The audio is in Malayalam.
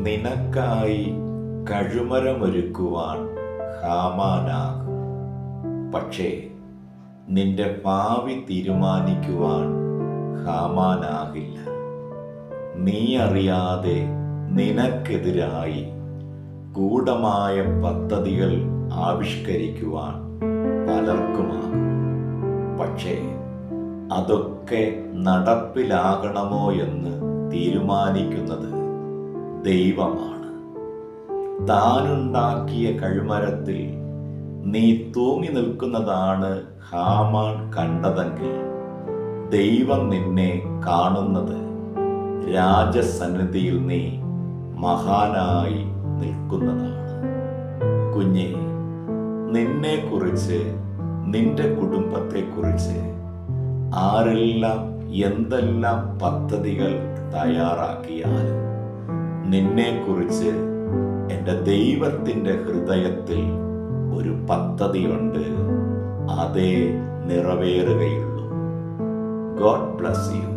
നിനക്കായി കഴുമരമൊരുക്കുവാൻ ഹാമാനാകും, പക്ഷേ നിന്റെ ഭാവി തീരുമാനിക്കുവാൻ ഹാമാനാകില്ല. നീ അറിയാതെ നിനക്കെതിരായി ഗൂഢമായ പദ്ധതികൾ ആവിഷ്കരിക്കുവാൻ പലർക്കുമാകും. പക്ഷേ അതൊക്കെ നടപ്പിലാകണമോ എന്ന് തീരുമാനിക്കുന്നത് ദൈവമാണ്. താനുണ്ടാക്കിയ കഴുമരത്തിൽ നീ തൂങ്ങി നിൽക്കുന്നതാണ് ഹാമാൻ കണ്ടതെങ്കിൽ, ദൈവം നിന്നെ കാണുന്നത് രാജസന്നിധിയിൽ നീ മഹാനായി നിൽക്കുന്നതാണ്. കുഞ്ഞെ, നിന്നെക്കുറിച്ച്, നിന്റെ കുടുംബത്തെക്കുറിച്ച് ആരെല്ലാം എന്തെല്ലാം പദ്ധതികൾ തയ്യാറാക്കിയാലും നിന്നെക്കുറിച്ച് എൻ്റെ ദൈവത്തിൻ്റെ ഹൃദയത്തിൽ ഒരു പദ്ധതിയുണ്ട്. അതേ നിറവേറുകയുള്ളൂ. God bless you.